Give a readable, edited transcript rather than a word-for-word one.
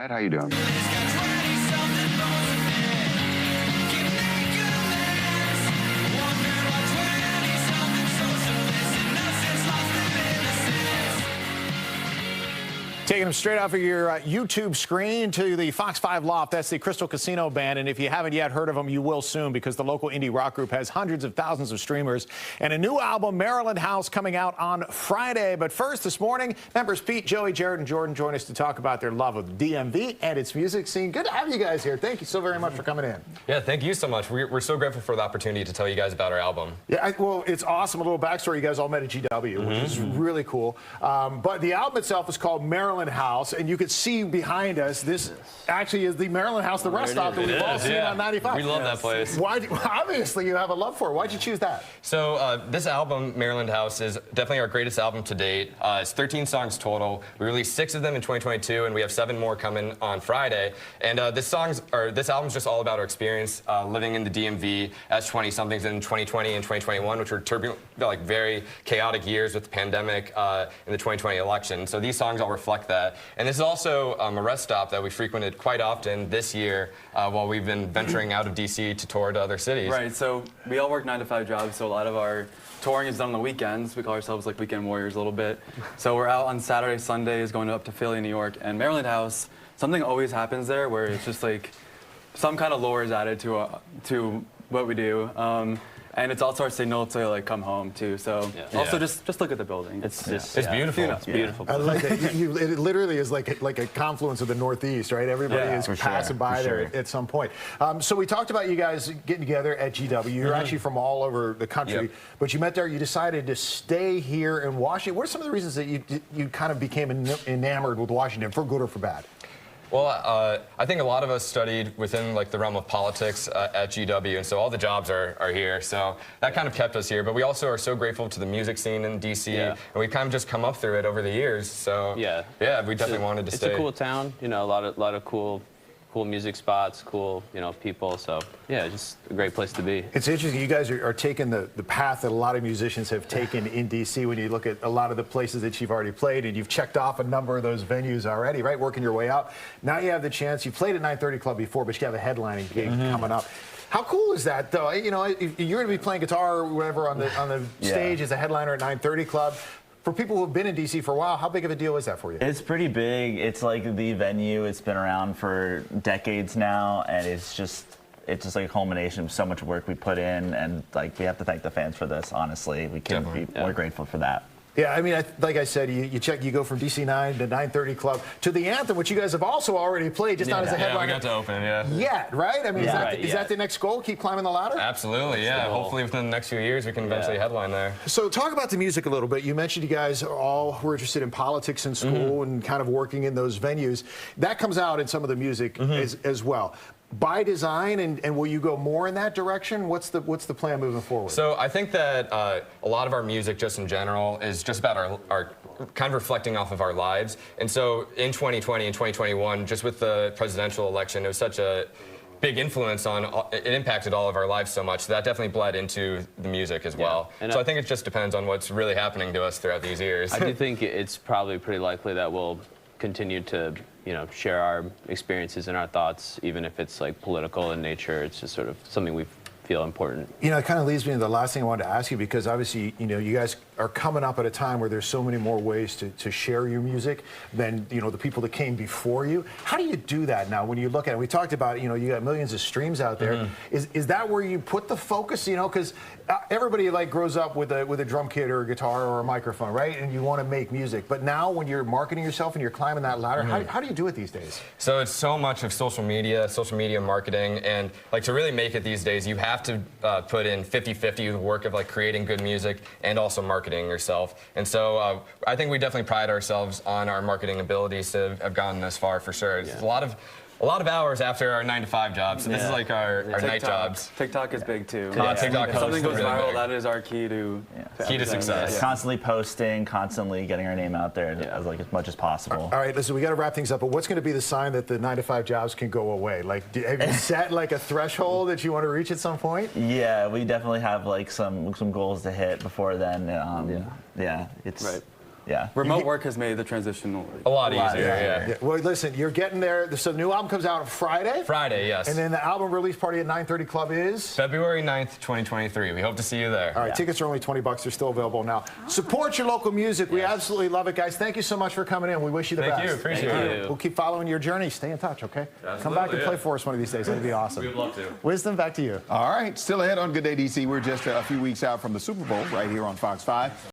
How you doing? Taking them straight off of your YouTube screen to the Fox 5 Loft. That's the Crystal Casino Band. And if you haven't yet heard of them, you will soon, because the local indie rock group has hundreds of thousands of streamers. And a new album, Maryland House, coming out on Friday. But first, this morning, members Pete, Joey, Jared, and Jordan join us to talk about their love of DMV and its music scene. Good to have you guys here. Thank you so very much for coming in. Yeah, thank you so much. We're so grateful for the opportunity to tell you guys about our album. Yeah, well, it's awesome. A little backstory. You guys all met at GW, which is really cool. But the album itself is called Maryland House, and you can see behind us, this actually is the Maryland House, the rest stop that we've all seen on 95. We love that place. Why? Obviously, you have a love for it. Why'd you choose that? So this album, Maryland House, is definitely our greatest album to date. It's 13 songs total. We released 6 of them in 2022, and we have 7 more coming on Friday. And this album's just all about our experience living in the DMV as 20-somethings in 2020 and 2021, which were turbulent, like very chaotic years with the pandemic and the 2020 election. So these songs all reflect that. And this is also a rest stop that we frequented quite often this year while we've been venturing out of DC to tour to other cities. Right, so we all work 9-to-5 jobs, so a lot of our touring is done on the weekends. We call ourselves like weekend warriors a little bit. So we're out on Saturday, Sundays, going up to Philly, New York, and Maryland House. Something always happens there where it's just like some kind of lore is added to what we do. And it's also our signal to like come home too. So also just look at the building. It's beautiful. It's beautiful. I like that. It literally is like a confluence of the Northeast, right? Everybody is passing by there at some point. So we talked about you guys getting together at GW. You're actually from all over the country, but you met there. You decided to stay here in Washington. What are some of the reasons that you kind of became enamored with Washington, for good or for bad? Well, I think a lot of us studied within like the realm of politics at GW, and so all the jobs are here. So that kind of kept us here. But we also are so grateful to the music scene in DC, and we've kind of just come up through it over the years. So yeah, we definitely wanted to stay. It's a cool town, you know, a lot of cool music spots, cool, you know, people. So yeah, just a great place to be. It's interesting. You guys are taking the path that a lot of musicians have taken in DC. When you look at a lot of the places that you've already played, and you've checked off a number of those venues already, right? Working your way out. Now you have the chance. You played at 930 Club before, but you have a headlining gig coming up. How cool is that, though? You know, if you're going to be playing guitar or whatever on the stage as a headliner at 930 Club. For people who have been in DC for a while, how big of a deal is that for you? It's pretty big. It's like the venue. It's been around for decades now, and it's just like a culmination of so much work we put in, and like we have to thank the fans for this. Honestly, we couldn't be more grateful for that. Yeah, I mean, like I said, you go from DC 9 to 930 Club to the Anthem, which you guys have also already played, just not as a headliner. Yeah, we got to open, Yet, right? I mean, is that the next goal? Keep climbing the ladder? Absolutely, yeah. Hopefully within the next few years we can eventually headline there. So talk about the music a little bit. You mentioned you guys all were interested in politics in school and kind of working in those venues. That comes out in some of the music as well. By design, and will you go more in that direction? What's the plan moving forward? So I think that a lot of our music, just in general, is just about our kind of reflecting off of our lives. And so in 2020 and 2021, just with the presidential election, it was such a big influence on, it impacted all of our lives so much. That definitely bled into the music as well. And so I think it just depends on what's really happening to us throughout these years. I do think it's probably pretty likely that we'll continue to, you know, share our experiences and our thoughts, even if it's like political in nature. It's just sort of something we feel important. You know, it kind of leads me to the last thing I wanted to ask you, because obviously, you know, you guys are coming up at a time where there's so many more ways to share your music than, you know, the people that came before you. How do you do that now when you look at it? We talked about, you know, you got millions of streams out there. Is that where you put the focus, you know, because everybody like grows up with a drum kit or a guitar or a microphone, right? And you want to make music. But now when you're marketing yourself and you're climbing that ladder, how do you do it these days? So it's so much of social media marketing, and like to really make it these days, you have to put in 50-50 the work of like creating good music and also marketing yourself. And so I think we definitely pride ourselves on our marketing abilities to have gotten this far, for sure. It's a lot of hours after our 9-to-5 jobs. So this is like our night jobs. TikTok is big too. TikTok if something goes really viral, big. that is our key to success. Constantly posting, constantly getting our name out there as much as possible. All right, listen, we got to wrap things up, but what's going to be the sign that the 9-to-5 jobs can go away? Like, have you set like a threshold that you want to reach at some point? Yeah, we definitely have like some goals to hit before then. It's Yeah. Remote work has made the transition A lot lot easier, easier. yeah. Yeah, well, listen, you're getting there. So the new album comes out on Friday. Friday, yes. And then the album release party at 9:30 Club is? February 9th, 2023. We hope to see you there. All right, tickets are only $20. They're still available now. Support your local music. We absolutely love it, guys. Thank you so much for coming in. We wish you the Thank best. you. Appreciate it. We'll keep following your journey. Stay in touch, okay? Come back and yeah. play for us one of these days. That'd be awesome. We would love to. Wisdom, back to you. All right, still ahead on Good Day DC. We're just a few weeks out from the Super Bowl right here on Fox 5.